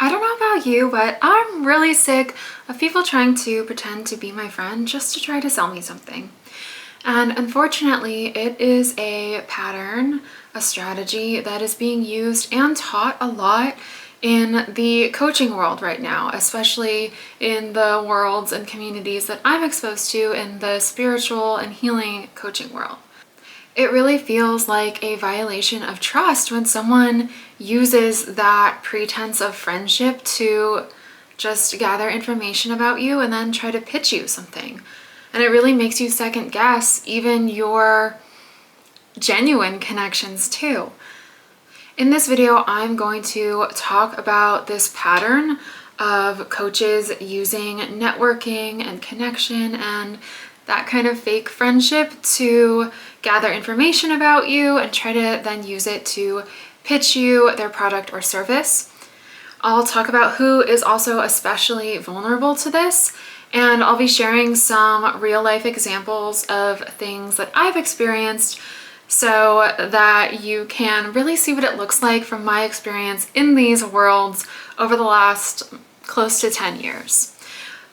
I don't know about you, but I'm really sick of people trying to pretend to be my friend just to try to sell me something. And unfortunately, it is a pattern, a strategy that is being used and taught a lot in the coaching world right now, especially in the worlds and communities that I'm exposed to in the spiritual and healing coaching world. It really feels like a violation of trust when someone uses that pretense of friendship to just gather information about you and then try to pitch you something. And it really makes you second guess even your genuine connections too. In this video, I'm going to talk about this pattern of coaches using networking and connection and that kind of fake friendship to gather information about you and try to then use it to pitch you their product or service. I'll talk about who is also especially vulnerable to this, and I'll be sharing some real life examples of things that I've experienced so that you can really see what it looks like from my experience in these worlds over the last close to 10 years.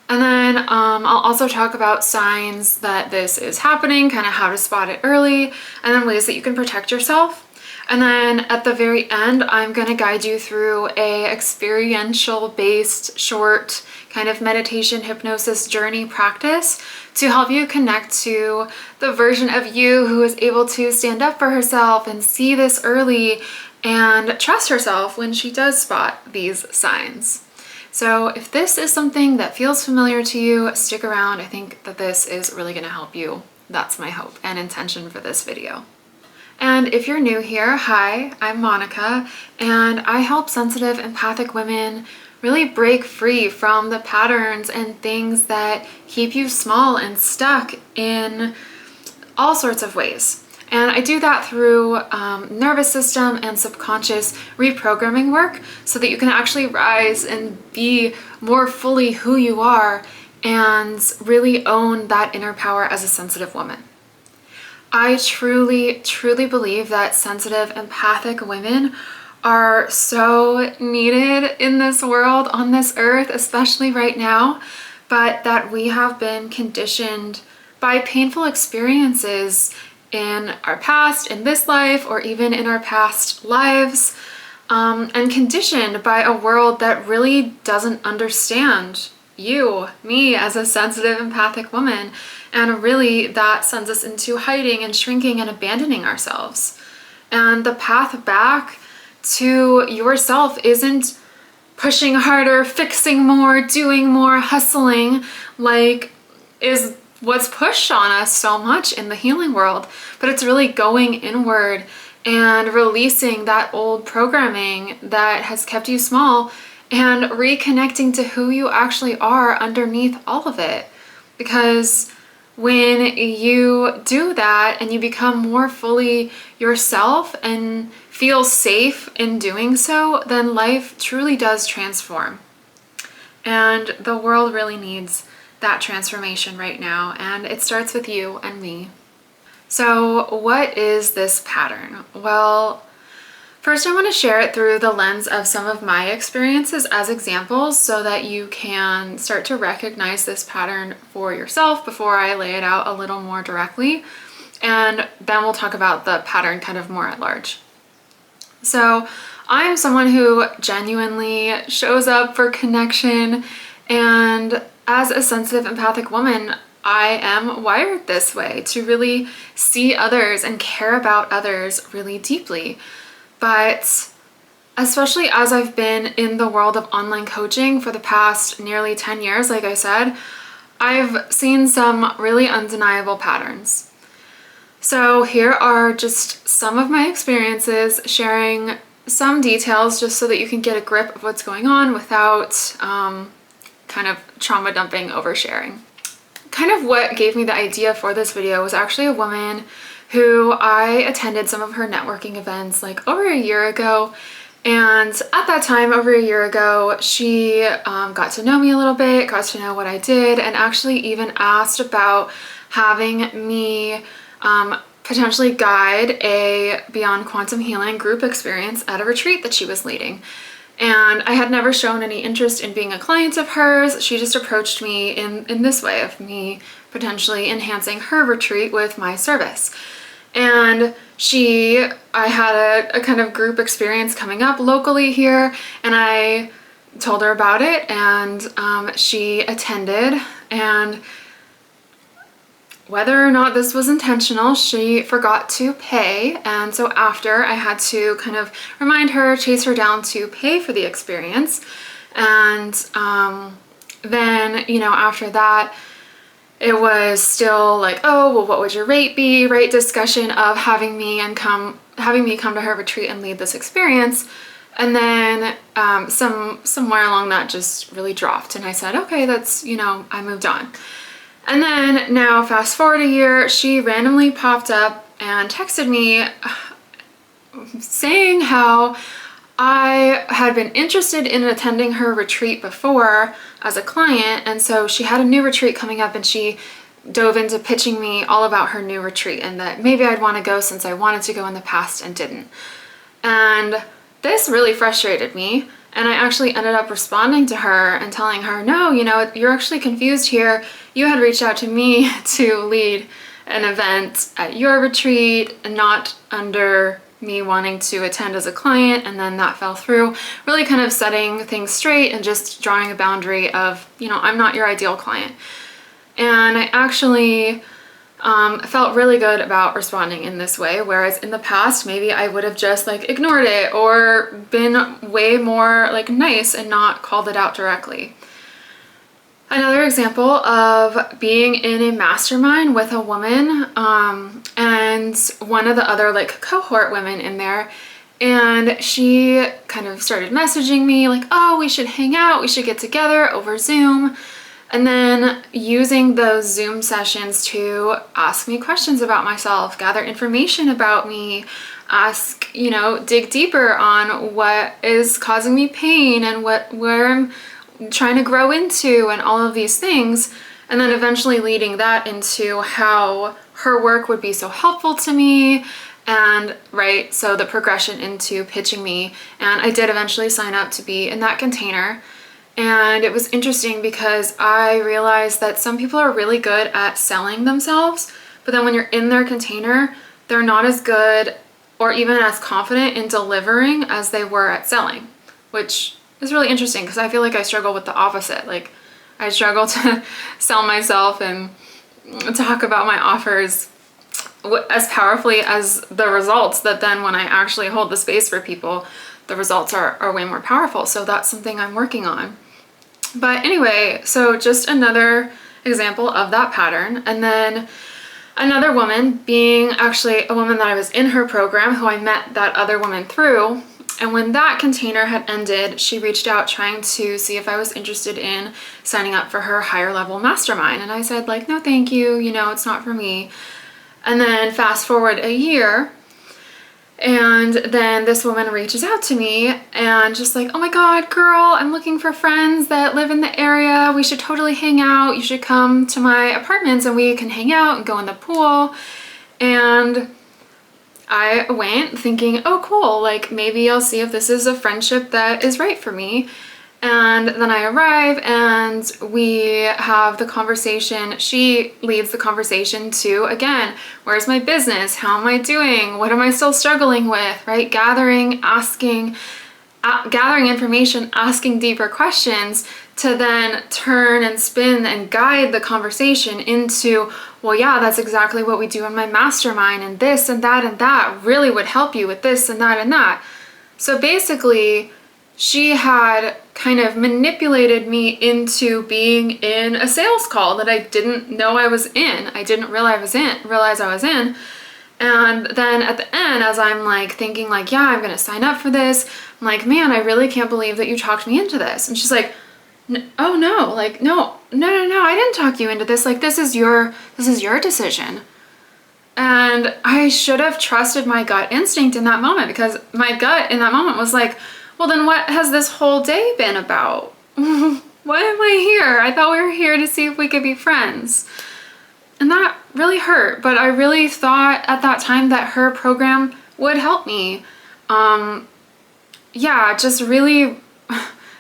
And then I'll also talk about signs that this is happening, kind of how to spot it early, and then ways that you can protect yourself. And then at the very end, I'm going to guide you through a experiential based short kind of meditation hypnosis journey practice to help you connect to the version of you who is able to stand up for herself and see this early and trust herself when she does spot these signs. So if this is something that feels familiar to you, stick around. I think that this is really going to help you. That's my hope and intention for this video. And if you're new here, hi, I'm Monica, and I help sensitive, empathic women really break free from the patterns and things that keep you small and stuck in all sorts of ways. And I do that through nervous system and subconscious reprogramming work so that you can actually rise and be more fully who you are and really own that inner power as a sensitive woman. I truly, truly believe that sensitive, empathic women are so needed in this world, on this earth, especially right now, but that we have been conditioned by painful experiences in our past, in this life, or even in our past lives, and conditioned by a world that really doesn't understand you, me, as a sensitive, empathic woman, and really that sends us into hiding and shrinking and abandoning ourselves. And the path back to yourself isn't pushing harder, fixing more, doing more, hustling, like is what's pushed on us so much in the healing world, but it's really going inward and releasing that old programming that has kept you small and reconnecting to who you actually are underneath all of it. Because when you do that and you become more fully yourself and feel safe in doing so, then life truly does transform. And the world really needs that transformation right now, and it starts with you and me. So what is this pattern? Well, first I want to share it through the lens of some of my experiences as examples so that you can start to recognize this pattern for yourself before I lay it out a little more directly, and then we'll talk about the pattern kind of more at large. So I'm someone who genuinely shows up for connection, and as a sensitive, empathic woman, I am wired this way to really see others and care about others really deeply. But especially as I've been in the world of online coaching for the past nearly 10 years, like I said, I've seen some really undeniable patterns. So here are just some of my experiences, sharing some details just so that you can get a grip of what's going on without kind of trauma dumping, oversharing. Kind of what gave me the idea for this video was actually a woman who I attended some of her networking events like over a year ago. And at that time, over a year ago, she got to know me a little bit, got to know what I did, and actually even asked about having me potentially guide a Beyond Quantum Healing group experience at a retreat that she was leading. And I had never shown any interest in being a client of hers. She just approached me in this way of me potentially enhancing her retreat with my service. And I had a kind of group experience coming up locally here, and I told her about it, and she attended. And whether or not this was intentional, she forgot to pay. And so after, I had to kind of remind her, chase her down to pay for the experience. And then, you know, after that, it was still like, oh, well, what would your rate be? Rate discussion of having me come to her retreat and lead this experience. And then somewhere along that just really dropped. And I said, okay, that's, you know, I moved on. And then now fast forward a year, she randomly popped up and texted me saying how I had been interested in attending her retreat before as a client, and so she had a new retreat coming up, and she dove into pitching me all about her new retreat and that maybe I'd want to go since I wanted to go in the past and didn't. And this really frustrated me, and I actually ended up responding to her and telling her, no, you know, you're actually confused here. You had reached out to me to lead an event at your retreat, and not under me wanting to attend as a client, and then that fell through. Really kind of setting things straight and just drawing a boundary of, you know, I'm not your ideal client. And I actually felt really good about responding in this way, whereas in the past maybe I would have just like ignored it or been way more like nice and not called it out directly. Another example of being in a mastermind with a woman and one of the other like cohort women in there, and she kind of started messaging me like, oh, we should hang out, we should get together over Zoom. And then using those Zoom sessions to ask me questions about myself, gather information about me, ask, you know, dig deeper on what is causing me pain and where I'm trying to grow into and all of these things. And then eventually leading that into how her work would be so helpful to me. And right, so the progression into pitching me. And I did eventually sign up to be in that container. And it was interesting because I realized that some people are really good at selling themselves, but then when you're in their container, they're not as good or even as confident in delivering as they were at selling, which is really interesting because I feel like I struggle with the opposite. Like I struggle to sell myself and talk about my offers as powerfully as the results, that then when I actually hold the space for people, the results are way more powerful. So that's something I'm working on. But anyway, so just another example of that pattern. And then another woman, being actually a woman that I was in her program, who I met that other woman through. And when that container had ended, she reached out trying to see if I was interested in signing up for her higher level mastermind. And I said like, no, thank you, you know, it's not for me. And then fast forward a year, and then this woman reaches out to me and just like, oh my God, girl, I'm looking for friends that live in the area. We should totally hang out. You should come to my apartments and we can hang out and go in the pool. And I went thinking, oh cool, like maybe I'll see if this is a friendship that is right for me. And then I arrive and we have the conversation. She leads the conversation to, again, where's my business? How am I doing? What am I still struggling with, right? Gathering information, asking deeper questions to then turn and spin and guide the conversation into, well, yeah, that's exactly what we do in my mastermind, and this and that really would help you with this and that and that. So basically, she had kind of manipulated me into being in a sales call that I didn't know I was in. I didn't realize I was in. And then at the end, as I'm like thinking like, yeah, I'm gonna sign up for this, I'm like, man, I really can't believe that you talked me into this. And she's like, oh no, like, no, I didn't talk you into this. Like, this is your decision. And I should have trusted my gut instinct in that moment, because my gut in that moment was like, well, then what has this whole day been about? Why am I here? I thought we were here to see if we could be friends. And that really hurt, but I really thought at that time that her program would help me. Yeah, just really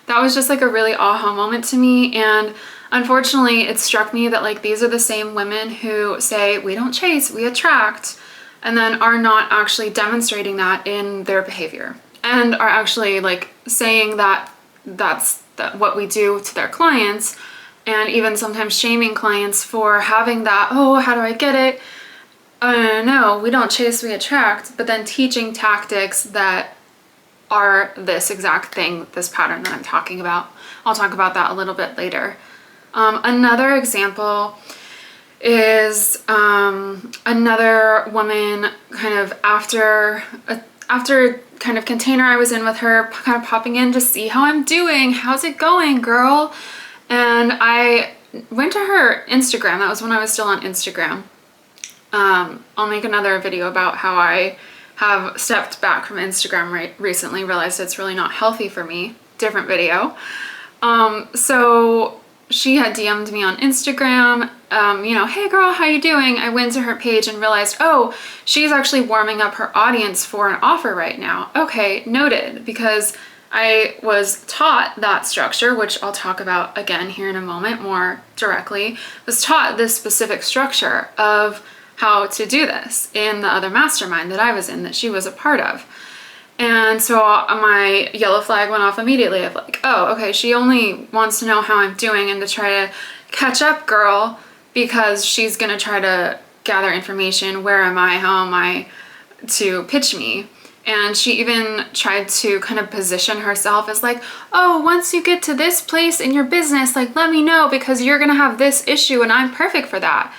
that was just like a really aha moment to me. And unfortunately, it struck me that like these are the same women who say we don't chase, we attract, and then are not actually demonstrating that in their behavior, and are actually like saying that that's what we do to their clients, and even sometimes shaming clients for having that, oh, how do I get it? No, we don't chase, we attract, but then teaching tactics that are this exact thing, this pattern that I'm talking about. I'll talk about that a little bit later. Another example is another woman kind of after kind of container I was in with her, kind of popping in to see how I'm doing. How's it going, girl? And I went to her Instagram. That was when I was still on Instagram. I'll make another video about how I have stepped back from Instagram recently, realized it's really not healthy for me. Different video. So she had DM'd me on Instagram, you know, hey girl, how you doing? I went to her page and realized, oh, she's actually warming up her audience for an offer right now. Okay, noted, because I was taught that structure, which I'll talk about again here in a moment more directly, was taught this specific structure of how to do this in the other mastermind that I was in, that she was a part of. And so my yellow flag went off immediately of like, oh, okay, she only wants to know how I'm doing and to try to catch up, girl, because she's gonna try to gather information. Where am I? How am I? To pitch me. And she even tried to kind of position herself as like, oh, once you get to this place in your business, like, let me know because you're gonna have this issue and I'm perfect for that.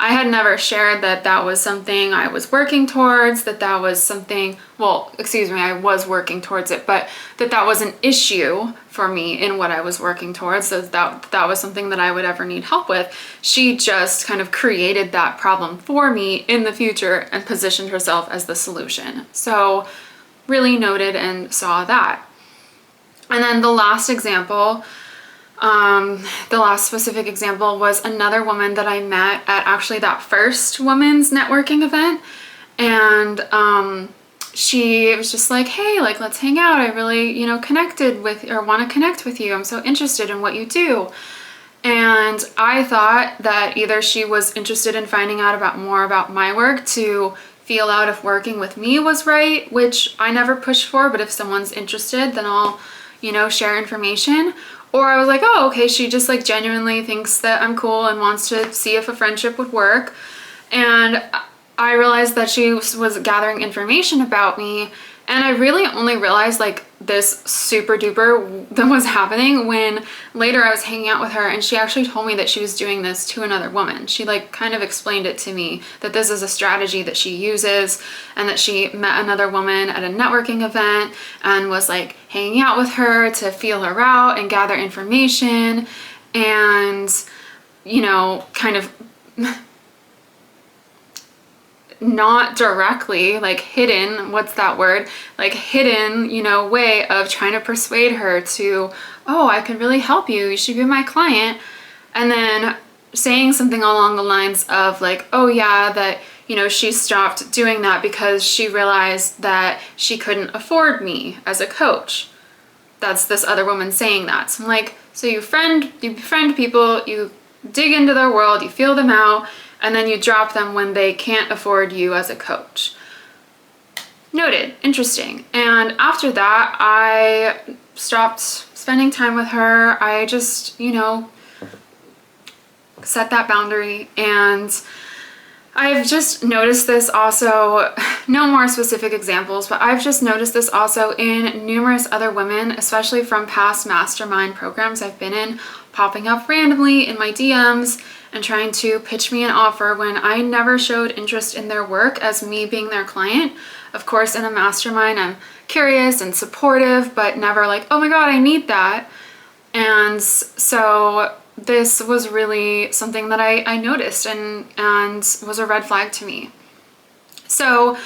I had never shared that that was something I was working towards, that was something, well, excuse me, I was working towards it, but that was an issue for me in what I was working towards, so that was something that I would ever need help with. She just kind of created that problem for me in the future and positioned herself as the solution. So really noted and saw that. And then the last example, the last specific example was another woman that I met at actually that first women's networking event. And she was just like, hey, like, let's hang out. I really, you know, connected with, or want to connect with you. I'm so interested in what you do. And I thought that either she was interested in finding out more about my work to feel out if working with me was right, which I never push for, but if someone's interested, then I'll, you know, share information. Or I was like, oh, okay, she just like genuinely thinks that I'm cool and wants to see if a friendship would work. And I realized that she was gathering information about me, and I really only realized like this super duper that was happening when later I was hanging out with her and she actually told me that she was doing this to another woman. She like kind of explained it to me that this is a strategy that she uses, and that she met another woman at a networking event and was like hanging out with her to feel her out and gather information, and, you know, kind of not directly, like hidden, what's that word? Like hidden, you know, way of trying to persuade her to, oh, I could really help you. You should be my client. And then saying something along the lines of like, oh yeah, that, you know, she stopped doing that because she realized that she couldn't afford me as a coach. That's this other woman saying that. So I'm like, so you befriend people, you dig into their world, you feel them out, and then you drop them when they can't afford you as a coach. Noted. Interesting. And after that, I stopped spending time with her. I just, you know, set that boundary. And I've just noticed this also, no more specific examples, but I've just noticed this also in numerous other women, especially from past mastermind programs I've been in, popping up randomly in my DMs and trying to pitch me an offer when I never showed interest in their work as me being their client. Of course, in a mastermind, I'm curious and supportive, but never like, oh my God, I need that. And so this was really something that I noticed and was a red flag to me. So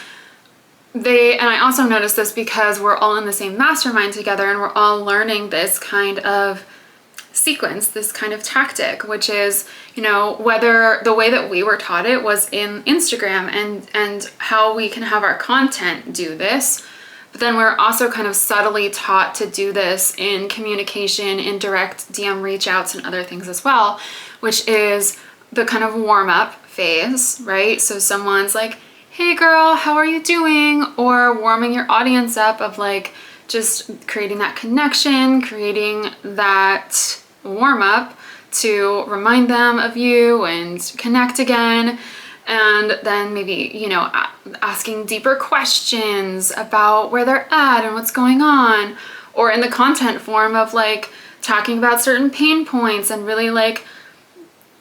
and I also noticed this because we're all in the same mastermind together and we're all learning this kind of sequence, this kind of tactic, which is, you know, whether the way that we were taught it was in Instagram and how we can have our content do this, But then we're also kind of subtly taught to do this in communication, in direct DM reach outs and other things as well, which is the kind of warm up phase, right? So someone's like, hey girl, how are you doing? Or warming your audience up of like just creating that connection, creating that warm up to remind them of you and connect again. And then maybe, you know, asking deeper questions about where they're at and what's going on, or in the content form of like talking about certain pain points and really like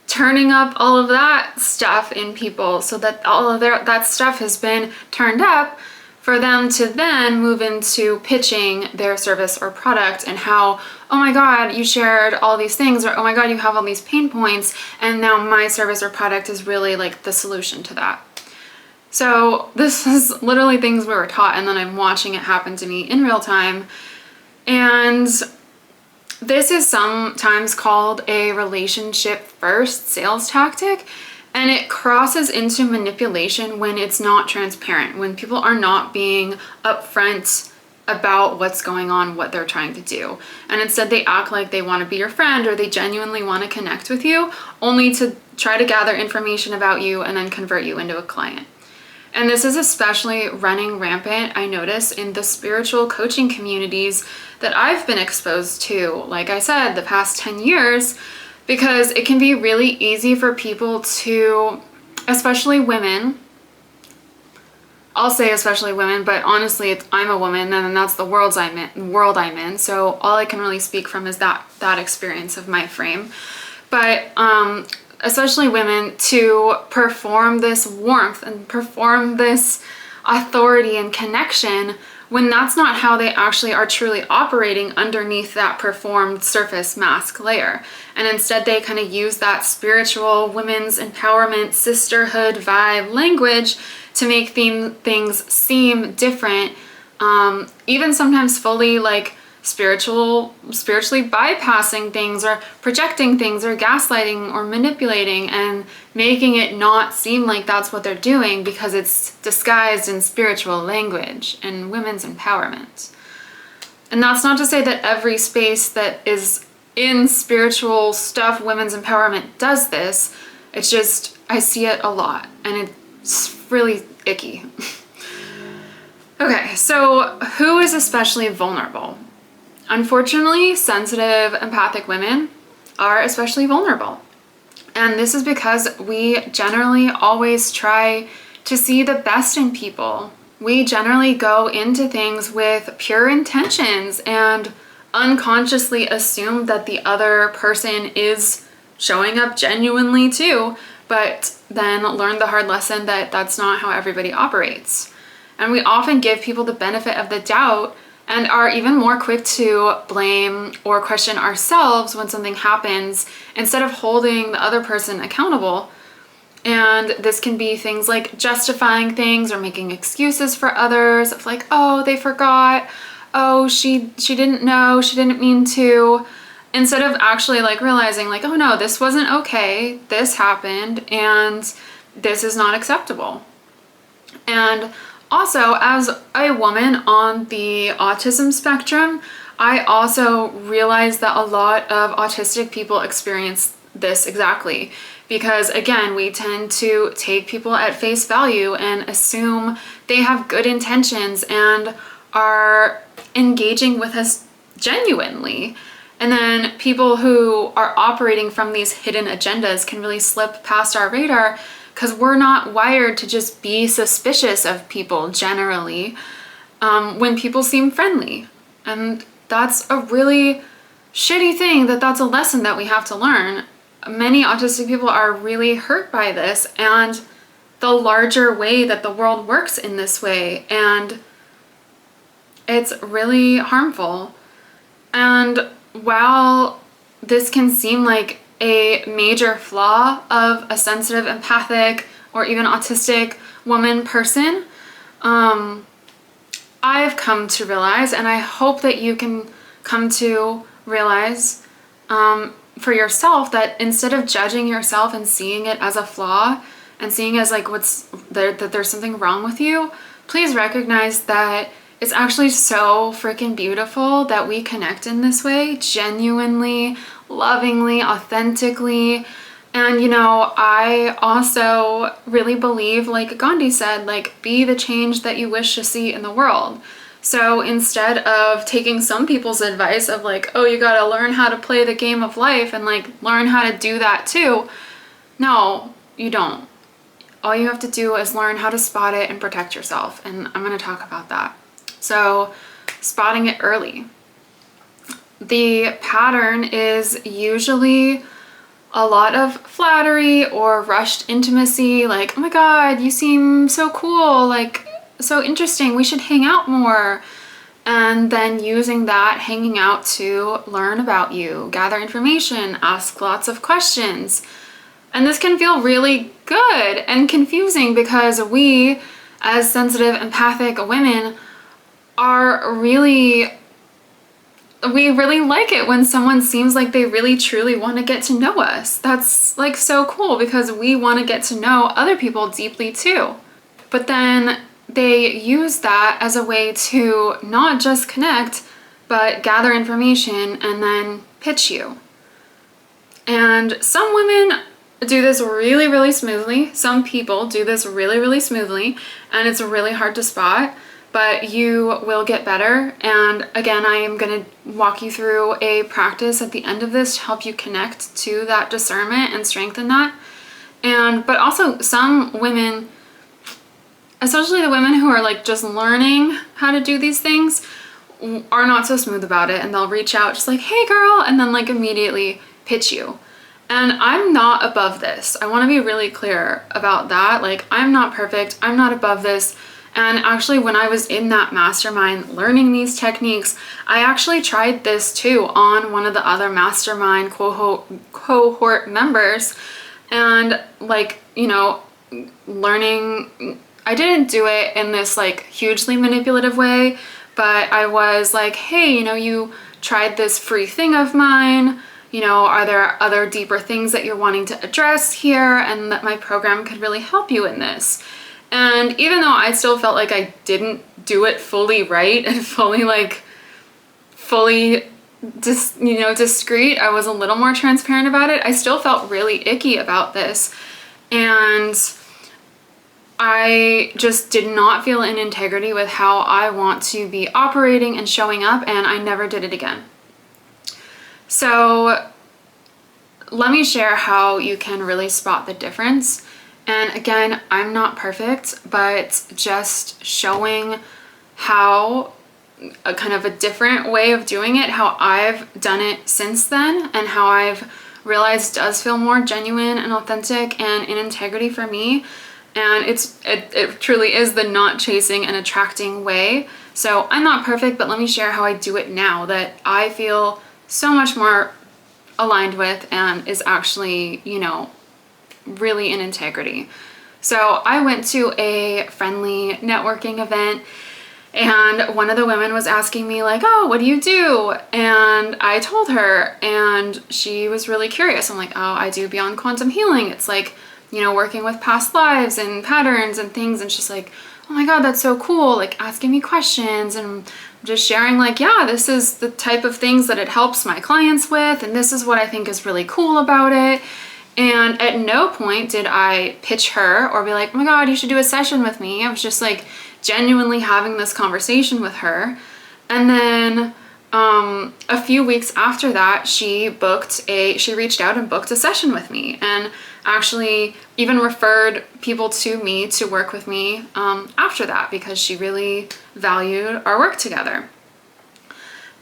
turning up all of that stuff in people so that all of that stuff has been turned up for them to then move into pitching their service or product, and how, oh my God, you shared all these things, or oh my God, you have all these pain points, and now my service or product is really like the solution to that. So this is literally things we were taught, and then I'm watching it happen to me in real time. And this is sometimes called a relationship first sales tactic. And it crosses into manipulation when it's not transparent, when people are not being upfront about what's going on, what they're trying to do. And instead they act like they want to be your friend, or they genuinely want to connect with you, only to try to gather information about you and then convert you into a client. And this is especially running rampant, I notice, in the spiritual coaching communities that I've been exposed to, like I said, the past 10 years, because it can be really easy for people to, especially women, I'll say especially women, but honestly, I'm a woman and that's the world I'm in. So all I can really speak from is that experience of my frame. But especially women, to perform this warmth and perform this authority and connection when that's not how they actually are truly operating underneath that performed surface mask layer. And instead they kind of use that spiritual women's empowerment, sisterhood vibe language to make things seem different, even sometimes fully like spiritually bypassing things, or projecting things, or gaslighting, or manipulating, and making it not seem like that's what they're doing because it's disguised in spiritual language and women's empowerment. And that's not to say that every space that is in spiritual stuff, women's empowerment, does this. It's just, I see it a lot, and it's really icky. Okay, so who is especially vulnerable? Unfortunately, sensitive, empathic women are especially vulnerable. And this is because we generally always try to see the best in people. We generally go into things with pure intentions and unconsciously assume that the other person is showing up genuinely too, but then learn the hard lesson that that's not how everybody operates. And we often give people the benefit of the doubt and are even more quick to blame or question ourselves when something happens, instead of holding the other person accountable. And this can be things like justifying things or making excuses for others of like, oh, they forgot, oh, she didn't know, she didn't mean to, instead of actually like realizing like, oh no, this wasn't okay, this happened, and this is not acceptable. And also, as a woman on the autism spectrum, I also realize that a lot of autistic people experience this exactly, because again, we tend to take people at face value and assume they have good intentions and are engaging with us genuinely. And then people who are operating from these hidden agendas can really slip past our radar, because we're not wired to just be suspicious of people generally when people seem friendly. And that's a really shitty thing, that's a lesson that we have to learn. Many autistic people are really hurt by this and the larger way that the world works in this way, and it's really harmful. And while this can seem like a major flaw of a sensitive, empathic, or even autistic woman person, I've come to realize, and I hope that you can come to realize for yourself, that instead of judging yourself and seeing it as a flaw and seeing as like that there's something wrong with you, please recognize that It's actually so freaking beautiful that we connect in this way, genuinely, lovingly, authentically. And you know, I also really believe, like Gandhi said, like, be the change that you wish to see in the world. So instead of taking some people's advice of like, oh, you gotta learn how to play the game of life and like learn how to do that too. No, you don't. All you have to do is learn how to spot it and protect yourself. And I'm gonna talk about that. So spotting it early. The pattern is usually a lot of flattery or rushed intimacy, like, oh my God, you seem so cool, like so interesting, we should hang out more. And then using that hanging out to learn about you, gather information, ask lots of questions. And this can feel really good and confusing because we, as sensitive, empathic women, we really like it when someone seems like they really truly want to get to know us. That's like so cool because we want to get to know other people deeply too. But then they use that as a way to not just connect, but gather information and then pitch you. And some women do this really, really smoothly. Some people do this really, really smoothly, and it's really hard to spot. But you will get better. And again, I am going to walk you through a practice at the end of this to help you connect to that discernment and strengthen that. But also some women, especially the women who are like just learning how to do these things, are not so smooth about it, and they'll reach out just like, hey girl, and then like immediately pitch you. And I'm not above this. I want to be really clear about that. Like, I'm not perfect. I'm not above this. And actually, when I was in that mastermind learning these techniques, I actually tried this too on one of the other mastermind cohort members. And like, you know, learning, I didn't do it in this like hugely manipulative way, but I was like, hey, you know, you tried this free thing of mine. You know, are there other deeper things that you're wanting to address here, and that my program could really help you in this? And even though I still felt like I didn't do it fully right and fully discreet, I was a little more transparent about it, I still felt really icky about this. And I just did not feel in integrity with how I want to be operating and showing up, and I never did it again. So let me share how you can really spot the difference. And again, I'm not perfect, but just showing how a kind of a different way of doing it, how I've done it since then, and how I've realized does feel more genuine and authentic and in integrity for me. And it truly is the not chasing and attracting way. So I'm not perfect, but let me share how I do it now that I feel so much more aligned with and is actually, you know, really in integrity. So I went to a friendly networking event, and one of the women was asking me like, oh, what do you do? And I told her, and she was really curious. I'm like, oh, I do beyond quantum healing. It's like, you know, working with past lives and patterns and things. And she's like, oh my God, that's so cool. Like asking me questions and just sharing like, yeah, this is the type of things that it helps my clients with. And this is what I think is really cool about it. And at no point did I pitch her or be like, oh my God, you should do a session with me. I was just like genuinely having this conversation with her. And then a few weeks after that, she reached out and booked a session with me, and actually even referred people to me to work with me after that, because she really valued our work together.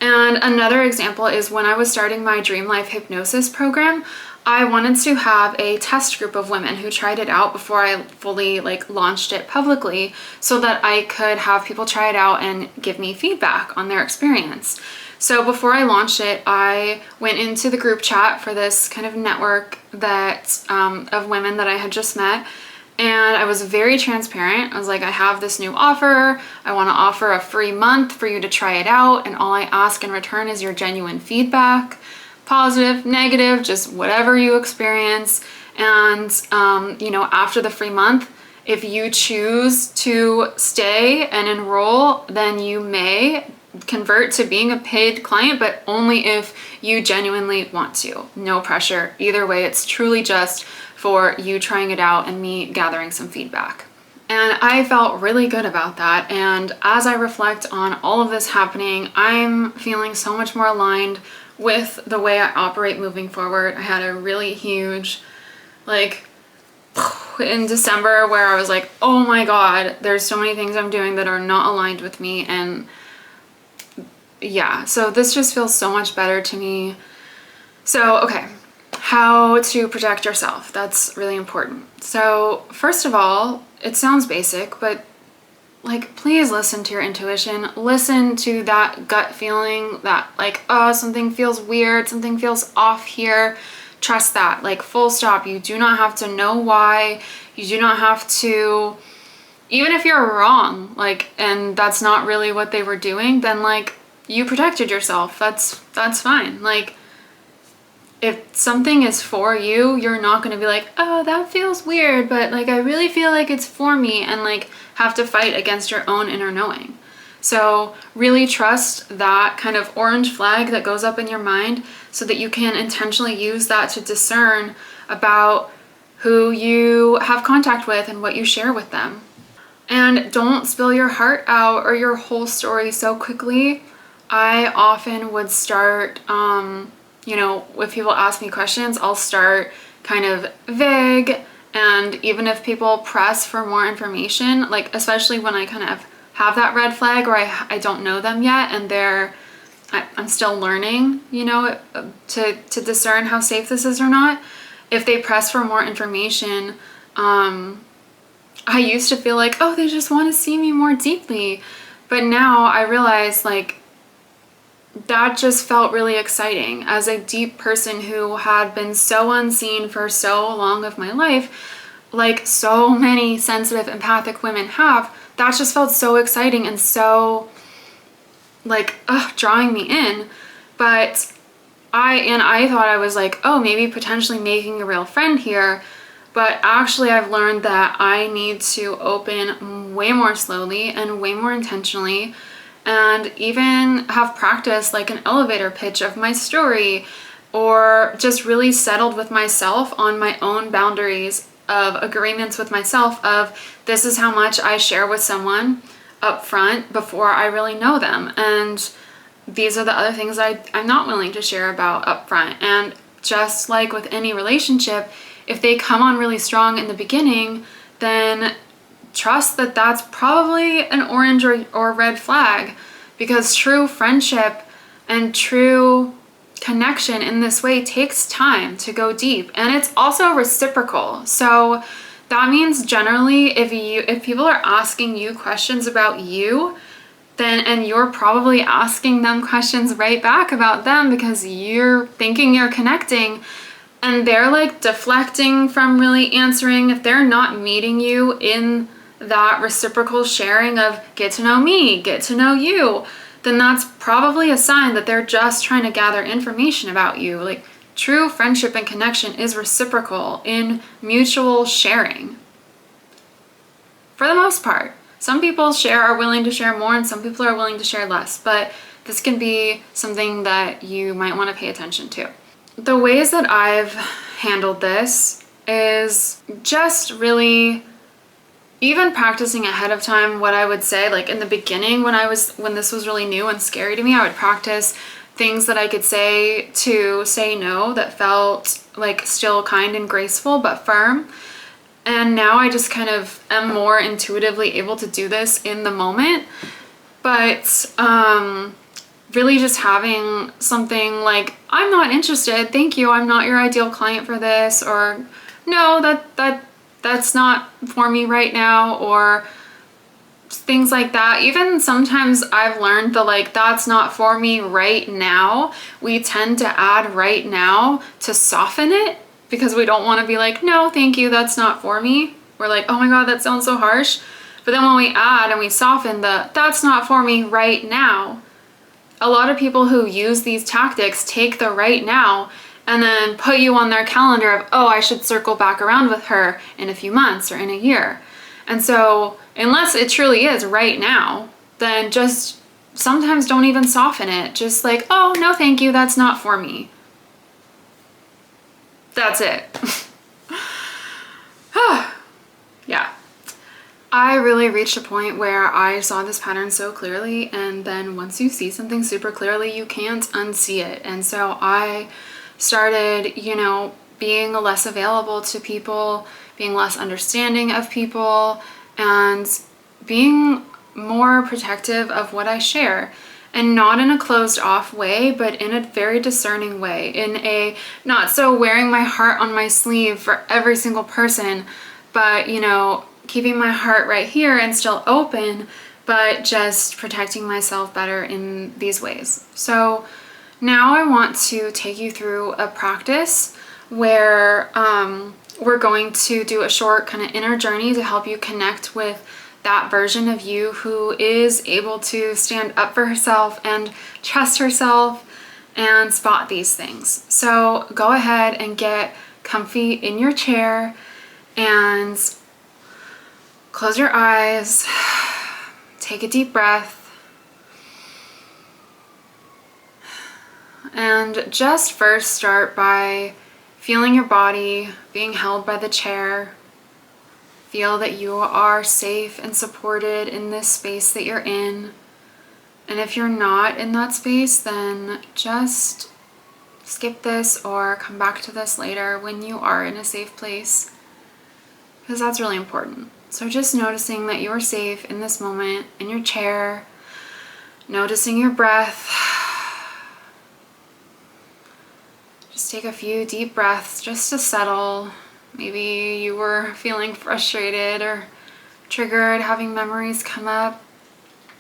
And another example is when I was starting my Dream Life hypnosis program, I wanted to have a test group of women who tried it out before I fully like launched it publicly, so that I could have people try it out and give me feedback on their experience. So before I launched it, I went into the group chat for this kind of network that of women that I had just met, and I was very transparent. I was like, I have this new offer. I want to offer a free month for you to try it out, and all I ask in return is your genuine feedback. Positive, negative, just whatever you experience. And, you know, after the free month, If you choose to stay and enroll, then you may convert to being a paid client, but only if you genuinely want to. No pressure. Either way, it's truly just for you trying it out and me gathering some feedback. And I felt really good about that. And as I reflect on all of this happening, I'm feeling so much more aligned with the way I operate moving forward. I had a really huge, like, in December where I was like, oh my God, there's so many things I'm doing that are not aligned with me. And yeah, so this just feels so much better to me. So, okay, how to protect yourself. That's really important. So first of all, it sounds basic, but like, please listen to your intuition. Listen to that gut feeling that like, oh, something feels weird, something feels off here. Trust that, like, full stop. You do not have to know why. You do not have to, even if you're wrong, like, and that's not really what they were doing, then like, you protected yourself. That's fine. Like, if something is for you, you're not going to be like, oh, that feels weird, but like, I really feel like it's for me, and like have to fight against your own inner knowing. So really trust that kind of orange flag that goes up in your mind so that you can intentionally use that to discern about who you have contact with and what you share with them. And don't spill your heart out or your whole story so quickly. I often would start, you know, if people ask me questions, I'll start kind of vague. And even if people press for more information, like especially when I kind of have that red flag or I don't know them yet and I'm still learning, you know, to discern how safe this is or not. If they press for more information, I used to feel like, oh, they just want to see me more deeply. But now I realize like that just felt really exciting. As a deep person who had been so unseen for so long of my life, like so many sensitive, empathic women have, that just felt so exciting and so like drawing me in. But I thought I was like, oh, maybe potentially making a real friend here. But actually I've learned that I need to open way more slowly and way more intentionally, and even have practiced like an elevator pitch of my story, or just really settled with myself on my own boundaries of agreements with myself of this is how much I share with someone up front before I really know them, and these are the other things I'm not willing to share about up front. And just like with any relationship, if they come on really strong in the beginning, then trust that that's probably an orange or red flag, because true friendship and true connection in this way takes time to go deep, and it's also reciprocal. So that means generally if people are asking you questions about you, then and you're probably asking them questions right back about them because you're thinking you're connecting, and they're like deflecting from really answering, if they're not meeting you in that reciprocal sharing of get to know me, get to know you, then that's probably a sign that they're just trying to gather information about you. Like, true friendship and connection is reciprocal in mutual sharing. For the most part. Some people are willing to share more, and some people are willing to share less, but this can be something that you might want to pay attention to. The ways that I've handled this is just really even practicing ahead of time what I would say. Like in the beginning when this was really new and scary to me, I would practice things that I could say to say no that felt like still kind and graceful but firm. And now I just kind of am more intuitively able to do this in the moment. But really just having something like, I'm not interested, thank you, I'm not your ideal client for this, or no, that's not for me right now, or things like that. Even sometimes I've learned the like, that's not for me right now. We tend to add right now to soften it because we don't want to be like, no, thank you, that's not for me. We're like, oh my God, that sounds so harsh. But then when we add and we soften the, that's not for me right now, a lot of people who use these tactics take the right now and then put you on their calendar of, oh, I should circle back around with her in a few months or in a year. And so unless it truly is right now, then just sometimes don't even soften it. Just like, oh, no, thank you. That's not for me. That's it. Yeah. I really reached a point where I saw this pattern so clearly, and then once you see something super clearly, you can't unsee it. And so I started, being less available to people, being less understanding of people, and being more protective of what I share. And not in a closed off way, but in a very discerning way, in a not so wearing my heart on my sleeve for every single person, but keeping my heart right here and still open, but just protecting myself better in these ways. So now I want to take you through a practice where we're going to do a short kind of inner journey to help you connect with that version of you who is able to stand up for herself and trust herself and spot these things. So go ahead and get comfy in your chair and close your eyes, take a deep breath, and just first start by feeling your body being held by the chair. Feel that you are safe and supported in this space that you're in. And if you're not in that space, then just skip this or come back to this later when you are in a safe place, because that's really important. So just noticing that you're safe in this moment in your chair, noticing your breath. Just take a few deep breaths just to settle. Maybe you were feeling frustrated or triggered, having memories come up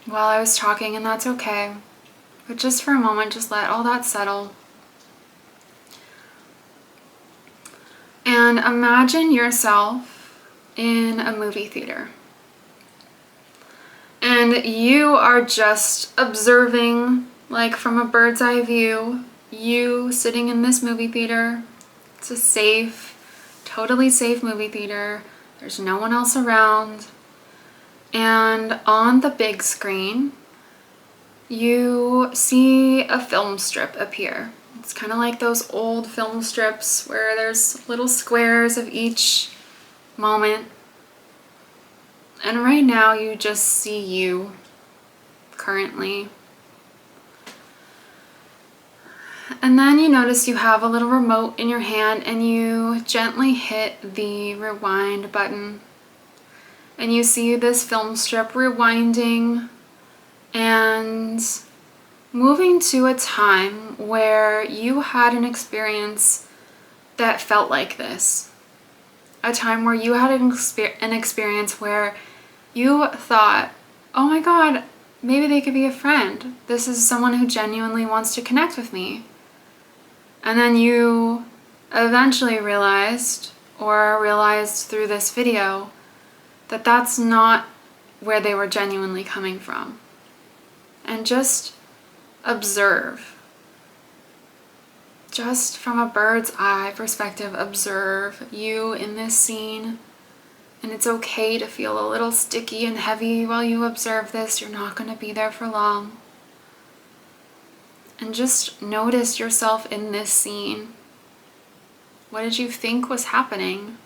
while I was talking, and that's okay. But just for a moment, just let all that settle. And imagine yourself in a movie theater. And you are just observing, like from a bird's eye view, you sitting in this movie theater. It's a safe, totally safe movie theater. There's no one else around. And on the big screen, you see a film strip appear. It's kind of like those old film strips where there's little squares of each moment. And right now you just see you currently. And then you notice you have a little remote in your hand, and you gently hit the rewind button. And you see this film strip rewinding and moving to a time where you had an experience that felt like this. A time where you had an experience where you thought, oh my God, maybe they could be a friend. This is someone who genuinely wants to connect with me. And then you eventually realized, or realized through this video, that that's not where they were genuinely coming from. And just observe. Just from a bird's eye perspective, observe you in this scene. And it's okay to feel a little sticky and heavy while you observe this. You're not going to be there for long. And just notice yourself in this scene. What did you think was happening?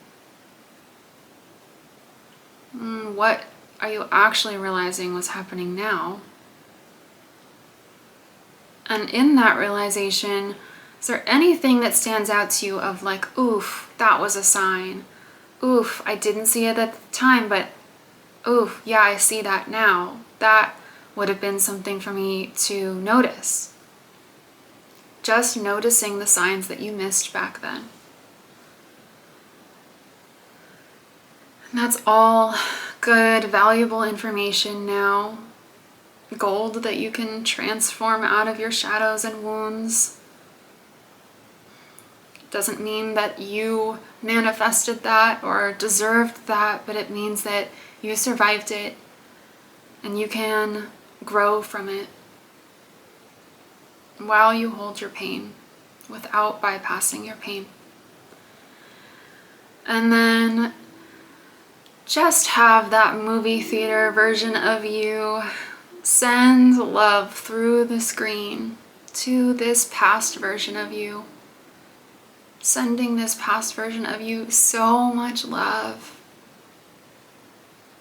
What are you actually realizing was happening now? And in that realization, is there anything that stands out to you of like, oof, that was a sign. Oof, I didn't see it at the time, but oof, yeah, I see that now. That would have been something for me to notice. Just noticing the signs that you missed back then. And that's all good, valuable information now. Gold that you can transform out of your shadows and wounds. Doesn't mean that you manifested that or deserved that, but it means that you survived it and you can grow from it while you hold your pain without bypassing your pain. And then just have that movie theater version of you send love through the screen to this past version of you. Sending this past version of you so much love,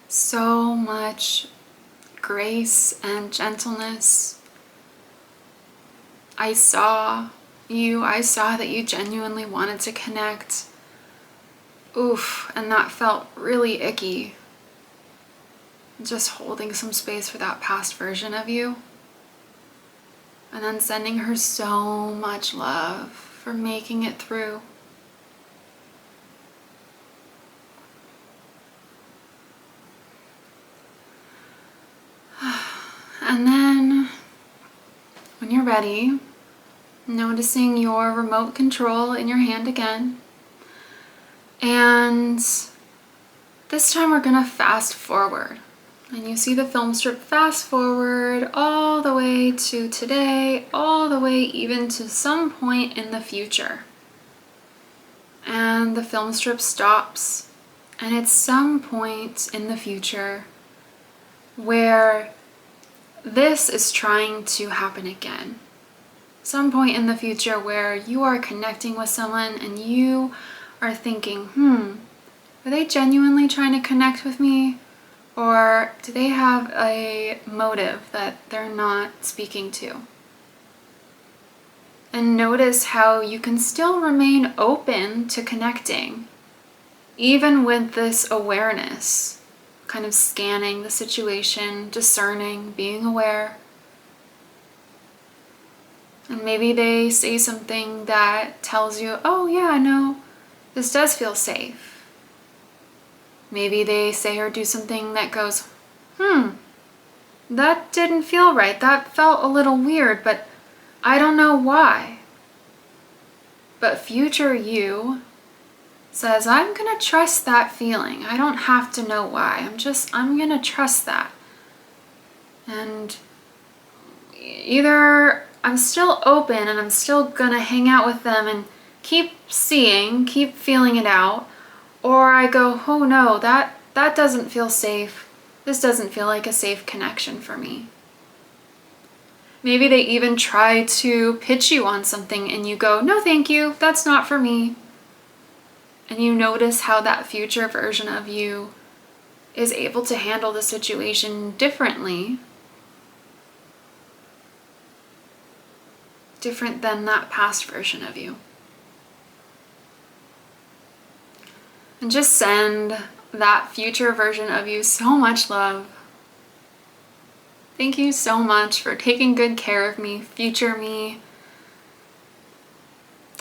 so much grace and gentleness. I saw you. I saw that you genuinely wanted to connect. Oof, and that felt really icky. Just holding some space for that past version of you. And then sending her so much love for making it through. And then, when you're ready, noticing your remote control in your hand again. And this time we're gonna fast forward. And you see the film strip fast forward all the way to today, all the way even to some point in the future. And the film strip stops, and it's some point in the future where this is trying to happen again. Some point in the future where you are connecting with someone and you are thinking, are they genuinely trying to connect with me? Or do they have a motive that they're not speaking to? And notice how you can still remain open to connecting, even with this awareness, kind of scanning the situation, discerning, being aware. And maybe they say something that tells you, oh yeah, no, this does feel safe. Maybe they say or do something that goes, that didn't feel right. That felt a little weird, but I don't know why. But future you says, I'm gonna trust that feeling. I don't have to know why. I'm gonna trust that. And either I'm still open and I'm still gonna hang out with them and keep seeing, keep feeling it out, or I go, oh no, that doesn't feel safe. This doesn't feel like a safe connection for me. Maybe they even try to pitch you on something and you go, no thank you, that's not for me. And you notice how that future version of you is able to handle the situation differently. Different than that past version of you. And just send that future version of you so much love. Thank you so much for taking good care of me, future me.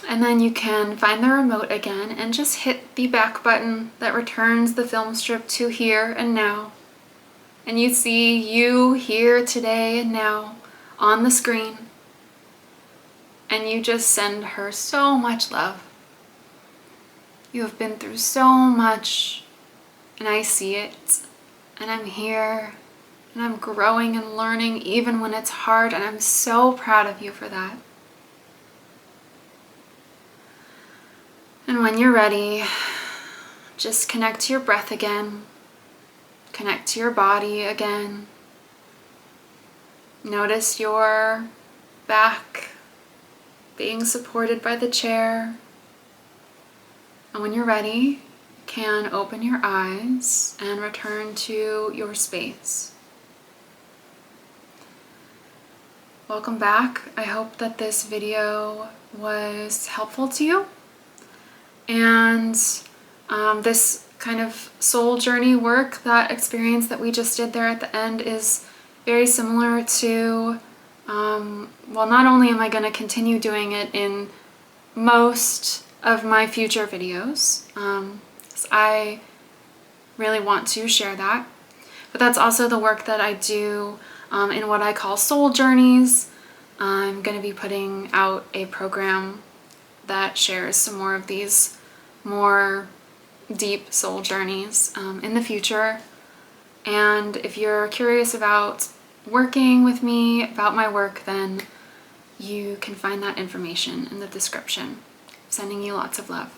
And then you can find the remote again and just hit the back button that returns the film strip to here and now. And you see you here today and now on the screen. And you just send her so much love. You have been through so much, and I see it, and I'm here, and I'm growing and learning even when it's hard, and I'm so proud of you for that. And when you're ready, just connect to your breath again, connect to your body again. Notice your back being supported by the chair. And when you're ready, you can open your eyes and return to your space. Welcome back. I hope that this video was helpful to you. And this kind of soul journey work, that experience that we just did there at the end, is very similar to, well, not only am I going to continue doing it in most of my future videos, 'cause I really want to share that, but that's also the work that I do in what I call soul journeys. I'm going to be putting out a program that shares some more of these more deep soul journeys in the future. And if you're curious about working with me, about my work, then you can find that information in the description. Sending you lots of love.